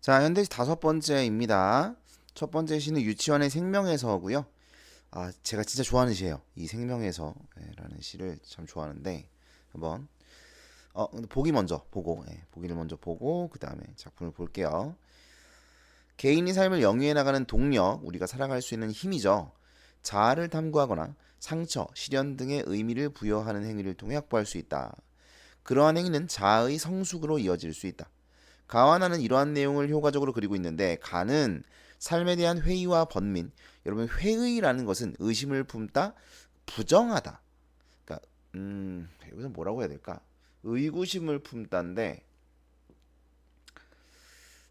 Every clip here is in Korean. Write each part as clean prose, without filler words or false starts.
자, 현대시 5번째입니다. 첫 번째 시는 유치원의 생명에서고요. 제가 진짜 좋아하는 시예요. 이 생명에서라는 시를 참 좋아하는데 한번 근데 보기 먼저 보고 보기를 먼저 보고 그 다음에 작품을 볼게요. 개인이 삶을 영위해 나가는 동력, 우리가 살아갈 수 있는 힘이죠. 자아를 탐구하거나 상처, 시련 등의 의미를 부여하는 행위를 통해 확보할 수 있다. 그러한 행위는 자아의 성숙으로 이어질 수 있다. 가와 나는 이러한 내용을 효과적으로 그리고 있는데, 가는 삶에 대한 회의와 번민. 여러분, 회의라는 것은 의심을 품다, 부정하다. 그러니까 여기서 뭐라고 해야 될까? 의구심을 품다인데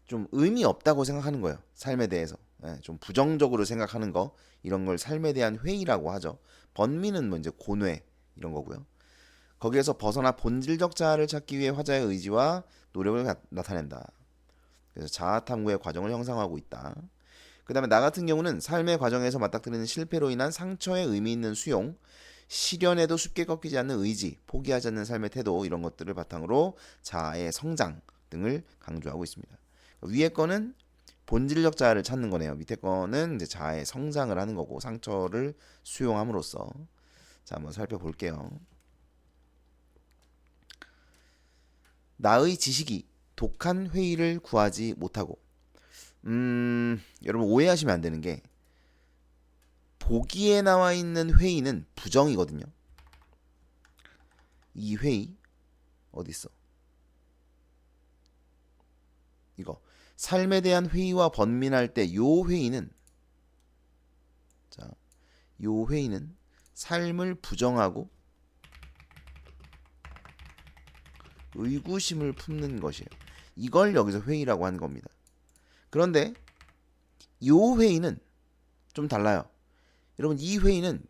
좀 의미 없다고 생각하는 거예요. 삶에 대해서. 좀 부정적으로 생각하는 거, 이런 걸 삶에 대한 회의라고 하죠. 번민은 뭐 이제 고뇌 이런 거고요. 거기에서 벗어나 본질적 자아를 찾기 위해 화자의 의지와 노력을 나타낸다. 그래서 자아 탐구의 과정을 형성하고 있다. 그 다음에 나 같은 경우는 삶의 과정에서 맞닥뜨리는 실패로 인한 상처에 의미 있는 수용, 시련에도 쉽게 꺾이지 않는 의지, 포기하지 않는 삶의 태도, 이런 것들을 바탕으로 자아의 성장 등을 강조하고 있습니다. 위에 거는 본질적 자아를 찾는 거네요. 밑에 거는 이제 자아의 성장을 하는 거고, 상처를 수용함으로써. 자, 한번 살펴볼게요. 나의 지식이 독한 회의를 구하지 못하고, 여러분 오해하시면 안 되는 게, 보기에 나와 있는 회의는 부정이거든요. 이 회의 어디 있어? 이거 삶에 대한 회의와 번민할 때 요 회의는, 자, 요 회의는 삶을 부정하고 의구심을 품는 것이에요. 이걸 여기서 회의라고 하는 겁니다. 그런데 요 회의는 좀 달라요. 여러분, 이 회의는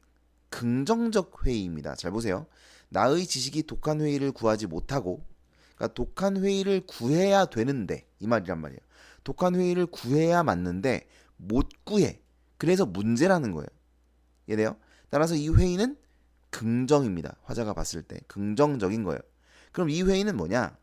긍정적 회의입니다. 잘 보세요. 나의 지식이 독한 회의를 구하지 못하고, 그러니까 독한 회의를 구해야 되는데, 이 말이란 말이에요. 독한 회의를 구해야 맞는데 못 구해. 그래서 문제라는 거예요. 이해돼요? 따라서 이 회의는 긍정입니다. 화자가 봤을 때 긍정적인 거예요. 그럼 이 회의는 뭐냐?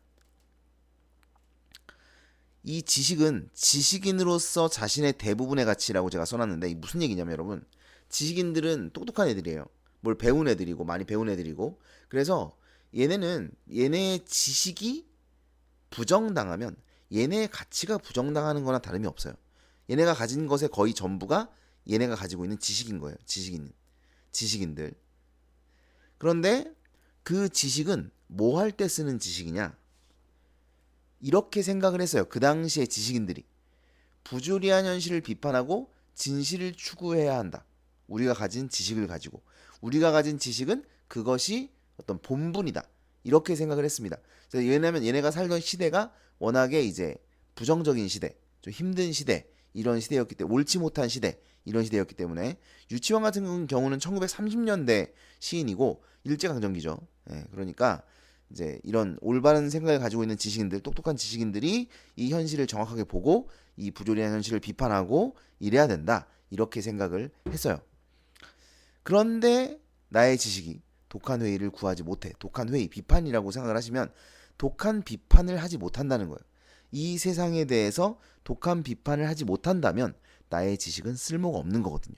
이 지식은 지식인으로서 자신의 대부분의 가치라고 제가 써놨는데, 이 무슨 얘기냐면, 여러분, 지식인들은 똑똑한 애들이에요. 뭘 배운 애들이고 많이 배운 애들이고, 그래서 얘네는 얘네의 지식이 부정당하면 얘네의 가치가 부정당하는 거나 다름이 없어요. 얘네가 가진 것의 거의 전부가 얘네가 가지고 있는 지식인 거예요. 지식인들. 그런데 그 지식은 뭐 할 때 쓰는 지식이냐? 이렇게 생각을 했어요. 그 당시의 지식인들이. 부조리한 현실을 비판하고 진실을 추구해야 한다. 우리가 가진 지식을 가지고. 우리가 가진 지식은 그것이 어떤 본분이다. 이렇게 생각을 했습니다. 왜냐하면 얘네가 살던 시대가 워낙에 이제 부정적인 시대, 좀 힘든 시대, 이런 시대였기 때문에, 옳지 못한 시대, 이런 시대였기 때문에. 유치원 같은 경우는 1930년대 시인이고 일제강점기죠. 그러니까 이제 이런 올바른 생각을 가지고 있는 지식인들, 똑똑한 지식인들이 이 현실을 정확하게 보고 이 부조리한 현실을 비판하고 이래야 된다. 이렇게 생각을 했어요. 그런데 나의 지식이 독한 회의를 구하지 못해. 독한 회의, 비판이라고 생각을 하시면 독한 비판을 하지 못한다는 거예요. 이 세상에 대해서 독한 비판을 하지 못한다면 나의 지식은 쓸모가 없는 거거든요.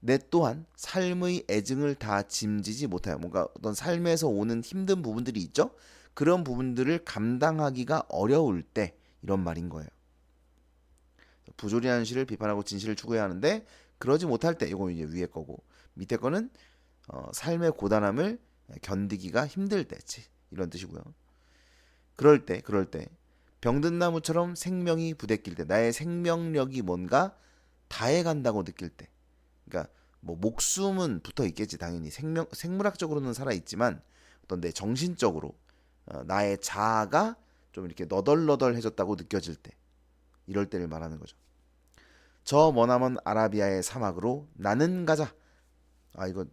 내 또한 삶의 애증을 다 짐지지 못해요. 뭔가 어떤 삶에서 오는 힘든 부분들이 있죠. 그런 부분들을 감당하기가 어려울 때, 이런 말인 거예요. 부조리한 시를 비판하고 진실을 추구해야 하는데 그러지 못할 때, 이거 이제 위에 거고, 밑에 거는 삶의 고단함을 견디기가 힘들 때, 이런 뜻이고요. 그럴 때 병든 나무처럼 생명이 부대낄 때, 나의 생명력이 뭔가 다해간다고 느낄 때, 그러니까 뭐 목숨은 붙어 있겠지, 당연히 생물학적으로는 살아 있지만 어떤 내 정신적으로 나의 자아가 좀 이렇게 너덜너덜해졌다고 느껴질 때, 이럴 때를 말하는 거죠. 저 머나먼 아라비아의 사막으로 나는 가자. 이거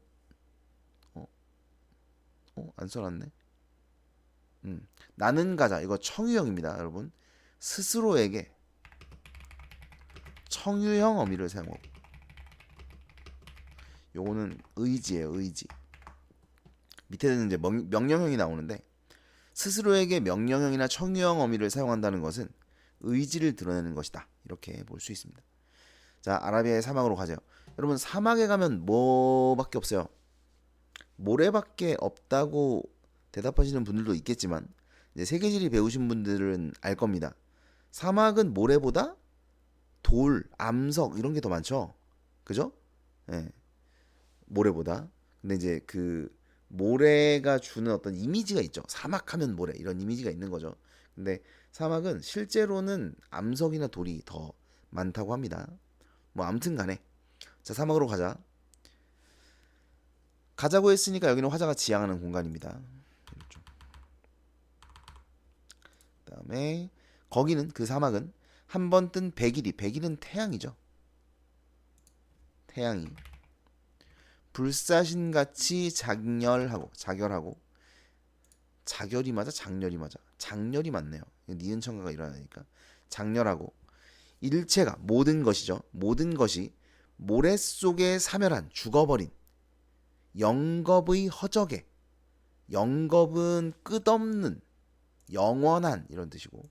어, 안 써놨네. 나는 가자, 이거 청유형입니다, 여러분. 스스로에게 청유형 어미를 사용하고, 요거는 의지예요, 의지. 밑에는 이제 명령형이 나오는데, 스스로에게 명령형이나 청유형 어미를 사용한다는 것은 의지를 드러내는 것이다. 이렇게 볼 수 있습니다. 자, 아라비아의 사막으로 가세요. 여러분, 사막에 가면 뭐밖에 없어요? 모래밖에 없다고 대답하시는 분들도 있겠지만 이제 세계지리 배우신 분들은 알 겁니다. 사막은 모래보다 돌, 암석 이런 게 더 많죠. 그죠? 예. 모래보다. 근데 이제 그 모래가 주는 어떤 이미지가 있죠. 사막하면 모래 이런 이미지가 있는 거죠. 근데 사막은 실제로는 암석이나 돌이 더 많다고 합니다. 뭐 아무튼 간에 자, 사막으로 가자. 가자고 했으니까 여기는 화자가 지향하는 공간입니다. 그다음에 거기는 그 사막은 한 번 뜬 백일이, 백일은 태양이죠. 태양이 불사신같이 작렬하고 자결이 맞아 장렬이 맞아 장렬이 맞네요. 니은 청가가 일어나니까 장렬하고 일체가 모든 것이죠. 모든 것이 모래 속에 사멸한 죽어버린 영겁의 허적에 영겁은 끝없는 영원한 이런 뜻이고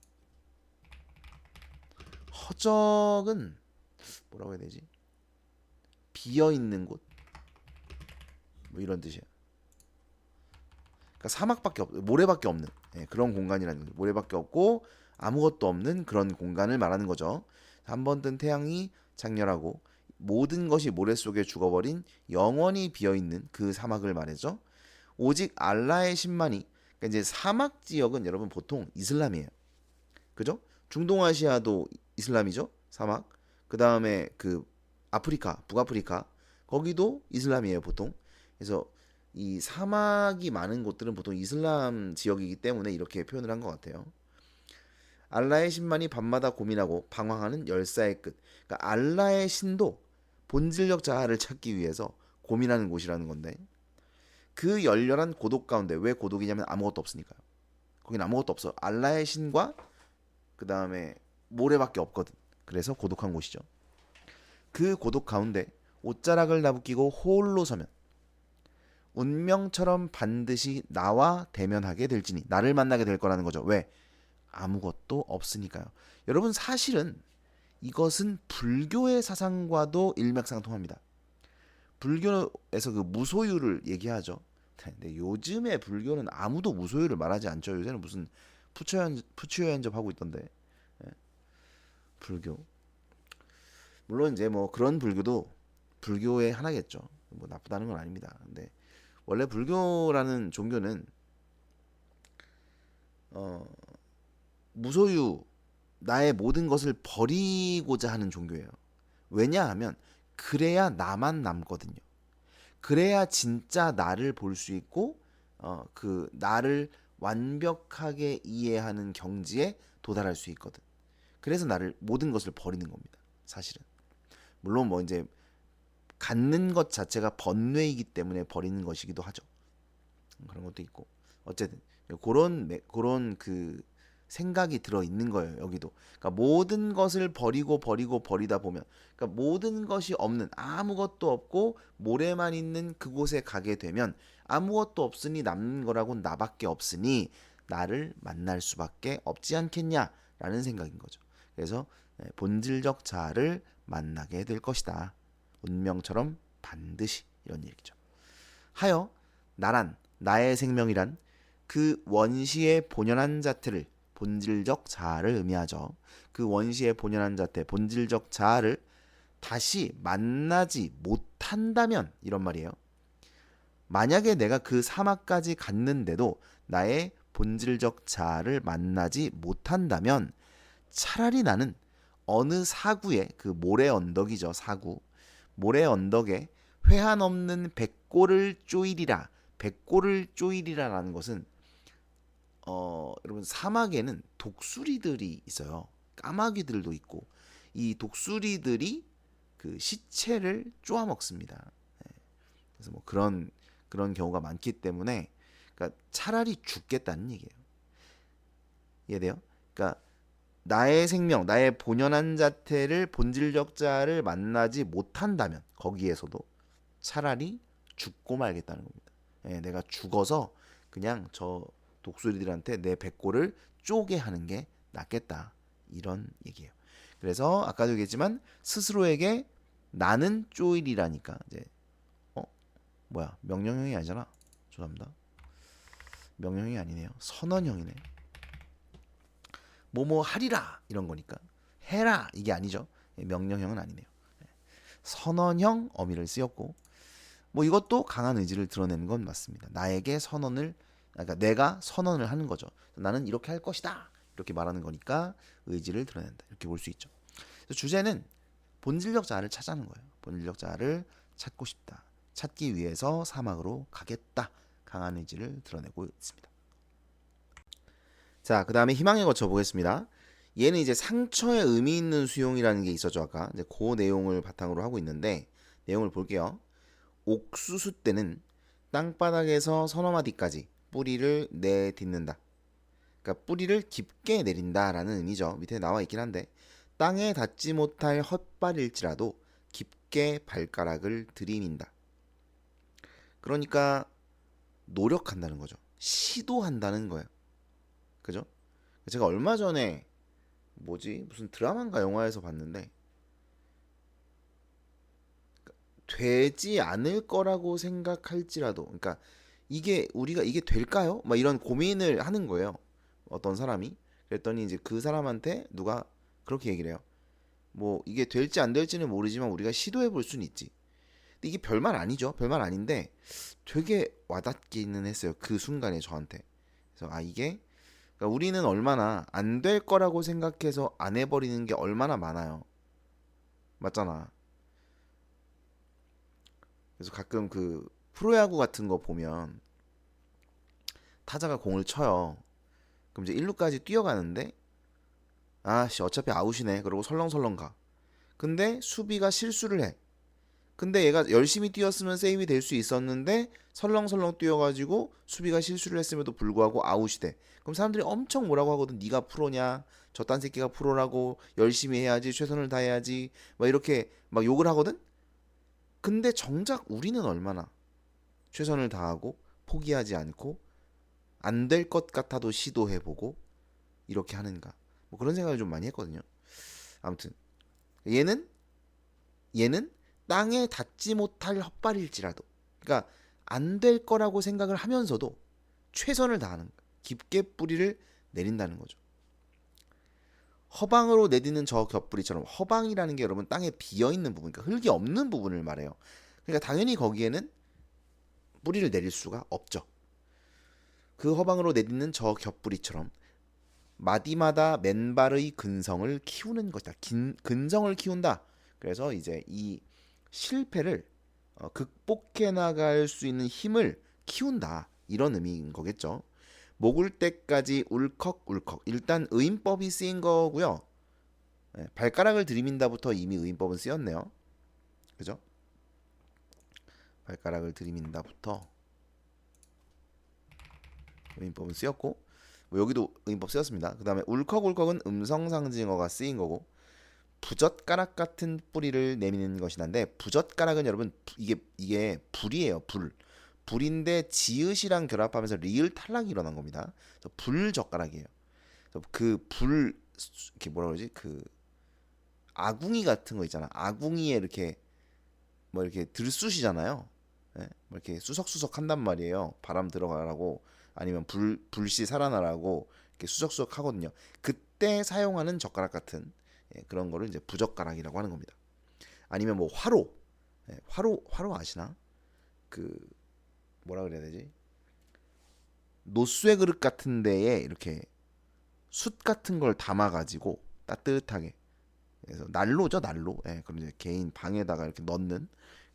허적은 뭐라고 해야 되지? 비어 있는 곳 뭐 이런 뜻이에요. 그러니까 사막밖에 없, 모래밖에 없는 그런 공간이라는 거죠. 모래밖에 없고 아무것도 없는 그런 공간을 말하는 거죠. 한 번 뜬 태양이 장렬하고 모든 것이 모래 속에 죽어버린 영원히 비어 있는 그 사막을 말하죠. 오직 알라의 신만이 그러니까 이제 사막 지역은 여러분 보통 이슬람이에요. 그죠? 중동아시아도 이슬람이죠. 사막. 그 다음에 그 아프리카, 북아프리카 거기도 이슬람이에요 보통. 그래서 이 사막이 많은 곳들은 보통 이슬람 지역이기 때문에 이렇게 표현을 한 것 같아요. 알라의 신만이 밤마다 고민하고 방황하는 열사의 끝. 그러니까 알라의 신도 본질적 자아를 찾기 위해서 고민하는 곳이라는 건데 그 열렬한 고독 가운데 왜 고독이냐면 아무것도 없으니까요. 거긴 아무것도 없어. 알라의 신과 그 다음에 모래밖에 없거든. 그래서 고독한 곳이죠. 그 고독 가운데 옷자락을 나부끼고 홀로 서면 운명처럼 반드시 나와 대면하게 될지니 나를 만나게 될 거라는 거죠. 왜? 아무것도 없으니까요. 여러분 사실은 이것은 불교의 사상과도 일맥상통합니다. 불교에서 그 무소유를 얘기하죠. 근데 요즘에 불교는 아무도 무소유를 말하지 않죠. 요새는 무슨 푸처연접 하고 있던데. 예, 불교. 물론 이제 뭐 그런 불교도 불교의 하나겠죠. 뭐 나쁘다는 건 아닙니다. 근데 원래 불교라는 종교는 무소유 나의 모든 것을 버리고자 하는 종교예요. 왜냐하면 그래야 나만 남거든요. 그래야 진짜 나를 볼 수 있고 그 나를 완벽하게 이해하는 경지에 도달할 수 있거든. 그래서 나를 모든 것을 버리는 겁니다. 사실은. 물론 뭐 이제 갖는 것 자체가 번뇌이기 때문에 버리는 것이기도 하죠. 그런 것도 있고 어쨌든 그런 그 생각이 들어 있는 거예요. 여기도. 그러니까 모든 것을 버리다 보면 그러니까 모든 것이 없는 아무것도 없고 모래만 있는 그곳에 가게 되면 아무것도 없으니 남는 거라고는 나밖에 없으니 나를 만날 수밖에 없지 않겠냐라는 생각인 거죠. 그래서 본질적 자아를 만나게 될 것이다. 운명처럼 반드시 이런 얘기죠. 하여 나란 나의 생명이란 그 원시의 본연한 자태를 본질적 자아를 의미하죠. 그 원시의 본연한 자태 본질적 자아를 다시 만나지 못한다면 이런 말이에요. 만약에 내가 그 사막까지 갔는데도 나의 본질적 자아를 만나지 못한다면 차라리 나는 어느 사구에 그 모래 언덕이죠. 사구. 모래 언덕에 회한 없는 백골을 쪼이리라. 백골을 쪼이리라라는 것은 여러분 사막에는 독수리들이 있어요. 까마귀들도 있고 이 독수리들이 그 시체를 쪼아 먹습니다. 그래서 뭐 그런 경우가 많기 때문에 그러니까 차라리 죽겠다는 얘기예요. 이해돼요? 그러니까 나의 생명, 나의 본연한 자태를 본질적 자를 만나지 못한다면 거기에서도 차라리 죽고 말겠다는 겁니다. 내가 죽어서 그냥 저 독수리들한테 내 배꼽을 쪼개 하는 게 낫겠다. 이런 얘기예요. 그래서 아까도 얘기했지만 스스로에게 나는 쪼일이라니까 이제 뭐야 명령형이 아니잖아. 죄송합니다. 명령형이 아니네요. 선언형이네. 뭐뭐 하리라 이런 거니까 해라 이게 아니죠. 명령형은 아니네요. 선언형 어미를 쓰였고 뭐 이것도 강한 의지를 드러내는 건 맞습니다. 나에게 선언을 그러니까 내가 선언을 하는 거죠. 나는 이렇게 할 것이다. 이렇게 말하는 거니까 의지를 드러낸다. 이렇게 볼 수 있죠. 그래서 주제는 본질적 자아를 찾아는 거예요. 본질적 자아를 찾고 싶다. 찾기 위해서 사막으로 가겠다. 강한 의지를 드러내고 있습니다. 자, 그 다음에 희망에 거쳐 보겠습니다. 얘는 이제 상처에 의미 있는 수용이라는 게 있었죠. 아까 이제 그 내용을 바탕으로 하고 있는데 내용을 볼게요. 옥수수 때는 땅바닥에서 서너 마디까지 뿌리를 내딛는다. 그러니까 뿌리를 깊게 내린다라는 의미죠. 밑에 나와 있긴 한데 땅에 닿지 못할 헛발일지라도 깊게 발가락을 들이민다. 그러니까 노력한다는 거죠. 시도한다는 거예요. 그죠? 제가 얼마 전에 무슨 드라마인가 영화에서 봤는데 되지 않을 거라고 생각할지라도 그러니까 이게 우리가 이게 될까요? 막 이런 고민을 하는 거예요. 어떤 사람이. 그랬더니 이제 그 사람한테 누가 그렇게 얘기를 해요. 뭐 이게 될지 안 될지는 모르지만 우리가 시도해 볼 수는 있지. 근데 이게 별말 아니죠. 별말 아닌데 되게 와닿기는 했어요. 그 순간에 저한테. 그래서 이게 그러니까 우리는 얼마나 안 될 거라고 생각해서 안 해버리는 게 얼마나 많아요. 맞잖아. 그래서 가끔 그 프로야구 같은 거 보면 타자가 공을 쳐요. 그럼 이제 1루까지 뛰어가는데 아씨 어차피 아웃이네. 그러고 설렁설렁 가. 근데 수비가 실수를 해. 근데 얘가 열심히 뛰었으면 세이브 될 수 있었는데 설렁설렁 뛰어가지고 수비가 실수를 했음에도 불구하고 아웃이 돼. 그럼 사람들이 엄청 뭐라고 하거든. 네가 프로냐? 저딴 새끼가 프로라고 열심히 해야지 최선을 다해야지 막 이렇게 막 욕을 하거든. 근데 정작 우리는 얼마나 최선을 다하고 포기하지 않고 안 될 것 같아도 시도해보고 이렇게 하는가. 뭐 그런 생각을 좀 많이 했거든요. 아무튼 얘는 땅에 닿지 못할 헛발일지라도 그러니까 안 될 거라고 생각을 하면서도 최선을 다하는 거야. 깊게 뿌리를 내린다는 거죠. 허방으로 내딛는 저 곁뿌리처럼 허방이라는 게 여러분 땅에 비어있는 부분 그러니까 흙이 없는 부분을 말해요. 그러니까 당연히 거기에는 뿌리를 내릴 수가 없죠. 그 허방으로 내딛는 저 곁뿌리처럼 마디마다 맨발의 근성을 키우는 것이다. 근성을 키운다. 그래서 이제 이 실패를 극복해 나갈 수 있는 힘을 키운다. 이런 의미인 거겠죠. 목을 때까지 울컥울컥. 일단 의인법이 쓰인 거고요. 발가락을 들이민다부터 이미 의인법은 쓰였네요. 그죠? 발가락을 들이민다부터 의인법은 쓰였고 뭐 여기도 의인법 쓰였습니다. 그 다음에 울컥울컥은 음성상징어가 쓰인 거고 부젓가락 같은 뿌리를 내미는 것이란데 부젓가락은 여러분 이게 불이에요. 불인데 지읒이랑 결합하면서 리을 탈락이 일어난 겁니다. 그래서 불젓가락이에요. 그 불 이렇게 뭐라 그러지? 그 아궁이 같은 거 있잖아. 아궁이에 이렇게 뭐 이렇게 들쑤시잖아요. 뭐 이렇게 수석수석 한단 말이에요. 바람 들어가라고 아니면 불씨 살아나라고 이렇게 수석수석 하거든요. 그때 사용하는 젓가락 같은 그런 거를 이제 부젓가락이라고 하는 겁니다. 아니면 뭐 화로 아시나? 그 뭐라 그래야 되지? 노쇠 그릇 같은 데에 이렇게 숯 같은 걸 담아 가지고 따뜻하게 그래서 난로죠, 난로. 그럼 이제 개인 방에다가 이렇게 넣는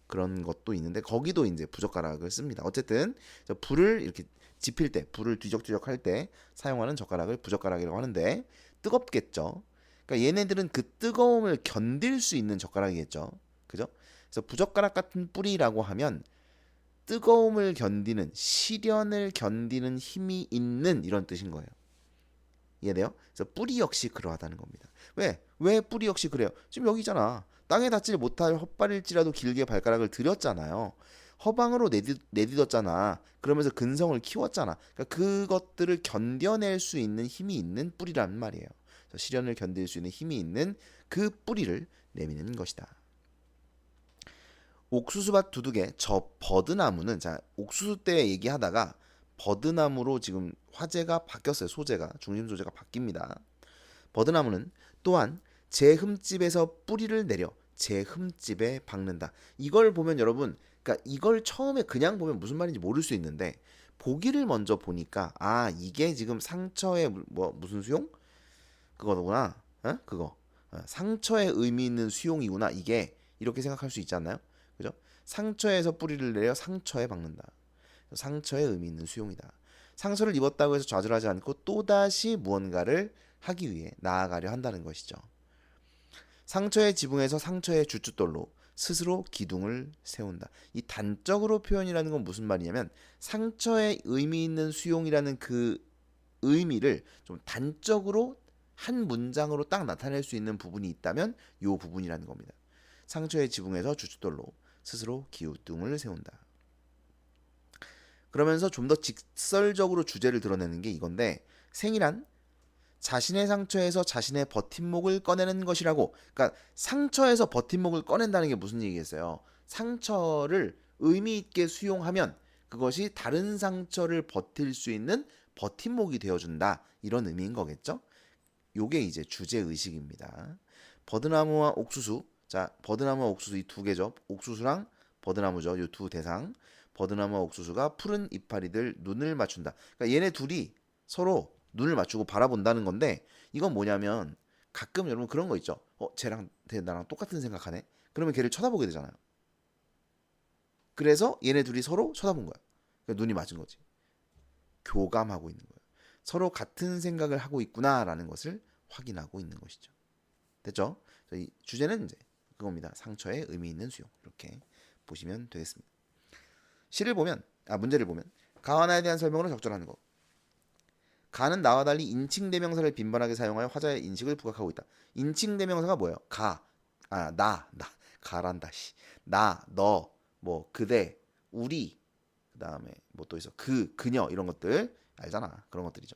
그런 것도 있는데 거기도 이제 부젓가락을 씁니다. 어쨌든 불을 이렇게 지필 때, 불을 뒤적뒤적 할 때 사용하는 젓가락을 부젓가락이라고 하는데 뜨겁겠죠. 그러니까 얘네들은 그 뜨거움을 견딜 수 있는 젓가락이겠죠. 그죠? 그래서 부젓가락 같은 뿌리라고 하면 뜨거움을 견디는, 시련을 견디는 힘이 있는 이런 뜻인 거예요. 이해돼요? 그래서 뿌리 역시 그러하다는 겁니다. 왜 뿌리 역시 그래요? 지금 여기잖아. 땅에 닿지 못할 헛발일지라도 길게 발가락을 들였잖아요. 허방으로 내딛었잖아. 그러면서 근성을 키웠잖아. 그러니까 그것들을 견뎌낼 수 있는 힘이 있는 뿌리란 말이에요. 그래서 시련을 견딜 수 있는 힘이 있는 그 뿌리를 내미는 것이다. 옥수수밭 두둑의 저 버드나무는, 자, 옥수수 때 얘기하다가 버드나무로 지금 화제가 바뀌었어요. 소재가, 중심 소재가 바뀝니다. 버드나무는 또한 제 흠집에서 뿌리를 내려 제 흠집에 박는다. 이걸 보면 여러분, 그러니까 이걸 처음에 그냥 보면 무슨 말인지 모를 수 있는데 보기를 먼저 보니까 아, 이게 지금 상처의 뭐 무슨 수용? 그거구나. 어? 그거. 상처에 의미 있는 수용이구나. 이게 이렇게 생각할 수 있지 않나요? 그죠? 상처에서 뿌리를 내려 상처에 박는다. 상처에 의미 있는 수용이다. 상처를 입었다고 해서 좌절하지 않고 또다시 무언가를 하기 위해 나아가려 한다는 것이죠. 상처의 지붕에서 상처의 주춧돌로 스스로 기둥을 세운다. 이 단적으로 표현이라는 건 무슨 말이냐면 상처에 의미 있는 수용이라는 그 의미를 좀 단적으로 한 문장으로 딱 나타낼 수 있는 부분이 있다면 이 부분이라는 겁니다. 상처의 지붕에서 주춧돌로 스스로 기둥을 세운다. 그러면서 좀 더 직설적으로 주제를 드러내는 게 이건데, 생이란 자신의 상처에서 자신의 버팀목을 꺼내는 것이라고. 그러니까 상처에서 버팀목을 꺼낸다는 게 무슨 얘기겠어요? 상처를 의미 있게 수용하면 그것이 다른 상처를 버틸 수 있는 버팀목이 되어준다. 이런 의미인 거겠죠? 요게 이제 주제 의식입니다. 버드나무와 옥수수. 자, 버드나무와 옥수수 이 두 개죠. 옥수수랑 버드나무죠. 요 두 대상. 버드나무와 옥수수가 푸른 이파리들 눈을 맞춘다. 그러니까 얘네 둘이 서로 눈을 맞추고 바라본다는 건데, 이건 뭐냐면 가끔 여러분 그런 거 있죠. 쟤랑 나랑 똑같은 생각하네. 그러면 걔를 쳐다보게 되잖아요. 그래서 얘네 둘이 서로 쳐다본 거야. 그러니까 눈이 맞은 거지. 교감하고 있는 거예요. 서로 같은 생각을 하고 있구나라는 것을 확인하고 있는 것이죠. 됐죠? 이 주제는 이제 그겁니다. 상처에 의미 있는 수용. 이렇게 보시면 되겠습니다. 문제를 보면 가와나에 대한 설명으로 적절하는 거. 가는 나와 달리 인칭 대명사를 빈번하게 사용하여 화자의 인식을 부각하고 있다. 인칭 대명사가 뭐예요? 가란다. 나, 너, 뭐 그대, 우리, 그 다음에 뭐 또 있어. 그녀 이런 것들 알잖아. 그런 것들이죠.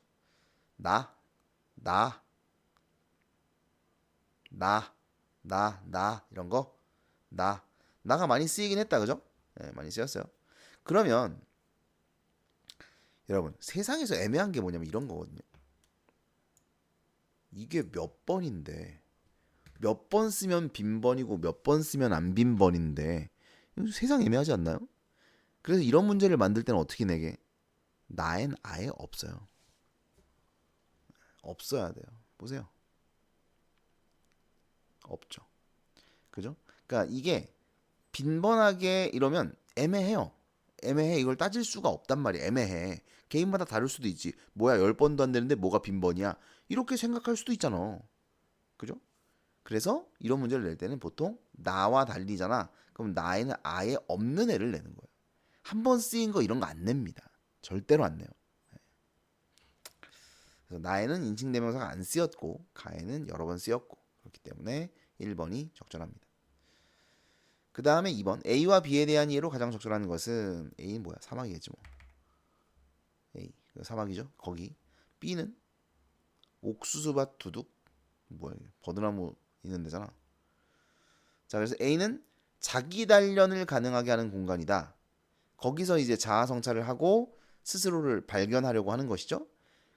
나, 나, 이런 거. 나가 많이 쓰이긴 했다, 그죠? 네, 많이 쓰였어요. 그러면 여러분, 세상에서 애매한 게 뭐냐면 이런 거거든요. 이게 몇 번인데, 몇 번 쓰면 빈번이고 몇 번 쓰면 안 빈번인데, 세상 애매하지 않나요? 그래서 이런 문제를 만들 때는 어떻게 내게? 나엔 아예 없어요. 없어야 돼요. 보세요. 없죠. 그죠? 그러니까 이게 빈번하게 이러면 애매해요. 애매해. 이걸 따질 수가 없단 말이야. 애매해. 개인마다 다를 수도 있지. 뭐야, 10번도 안 되는데 뭐가 빈번이야? 이렇게 생각할 수도 있잖아. 그죠? 그래서 이런 문제를 낼 때는 보통 나와 달리잖아. 그럼 나에는 아예 없는 애를 내는 거예요. 한 번 쓰인 거 이런 거 안 냅니다. 절대로 안 내요. 그래서 나에는 인칭대명사가 안 쓰였고 가에는 여러 번 쓰였고, 그렇기 때문에 1번이 적절합니다. 그 다음에 2번, A와 B에 대한 이해로 가장 적절한 것은, A는 뭐야? 사막이겠지 뭐. A 사막이죠. 거기. B는 옥수수밭 두둑, 뭐야, 버드나무 있는 데잖아. 자, 그래서 A는 자기 단련을 가능하게 하는 공간이다. 거기서 이제 자아 성찰을 하고 스스로를 발견하려고 하는 것이죠.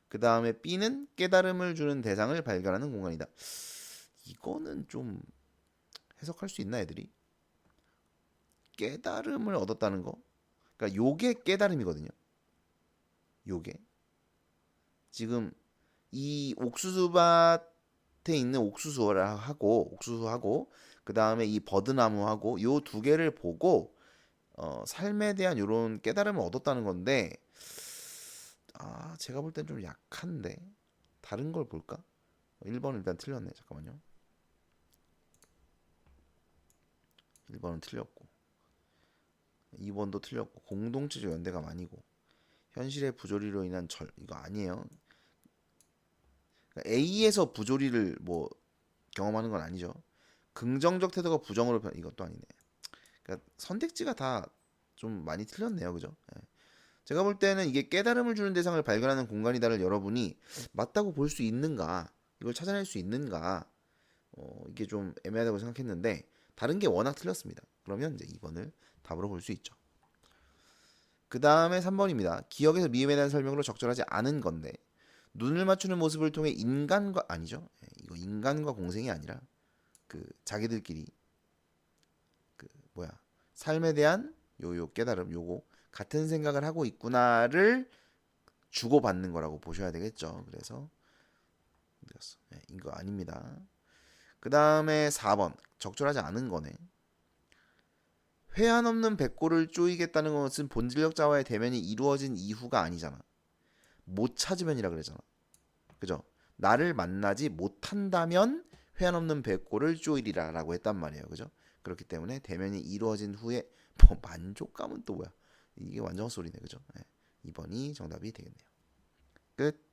그 다음에 B는 깨달음을 주는 대상을 발견하는 공간이다. 이거는 좀 해석할 수 있나, 애들이? 깨달음을 얻었다는 거. 그러니까 요게 깨달음이거든요. 요게. 지금 이 옥수수밭에 있는 옥수수하고 그 다음에 이 버드나무하고 요 두 개를 보고 삶에 대한 요런 깨달음을 얻었다는 건데, 제가 볼 땐 좀 약한데 다른 걸 볼까? 1번은 일단 틀렸네. 잠깐만요. 1번은 틀렸고 2번도 틀렸고 공동체적 연대감 아니고 현실의 부조리로 인한 이거 아니에요. 그러니까 A에서 부조리를 뭐 경험하는 건 아니죠. 긍정적 태도가 부정으로 이것도 아니네. 그러니까 선택지가 다 좀 많이 틀렸네요. 그죠? 예. 제가 볼 때는 이게 깨달음을 주는 대상을 발견하는 공간이다를 여러분이 맞다고 볼 수 있는가, 이걸 찾아낼 수 있는가, 이게 좀 애매하다고 생각했는데 다른 게 워낙 틀렸습니다. 그러면 이제 2번을 답으로 볼 수 있죠. 그 다음에 3번입니다. 기억에서 미음에 대한 설명으로 적절하지 않은 건데 눈을 맞추는 모습을 통해 인간과 아니죠. 예, 이거 인간과 공생이 아니라 그 자기들끼리 그 뭐야 삶에 대한 요 깨달음 요거 같은 생각을 하고 있구나를 주고받는 거라고 보셔야 되겠죠. 그래서 네, 이거 아닙니다. 그 다음에 4번 적절하지 않은 거네. 회한 없는 백골을 쪼이겠다는 것은 본질적 자와의 대면이 이루어진 이후가 아니잖아. 못 찾으면이라 그러잖아. 그죠? 나를 만나지 못한다면 회한 없는 백골을 쪼이리라라고 했단 말이에요. 그죠? 그렇기 때문에 대면이 이루어진 후에 뭐 만족감은 또 뭐야? 이게 완전 헛소리네. 그죠? 네. 2번이 정답이 되겠네요. 끝.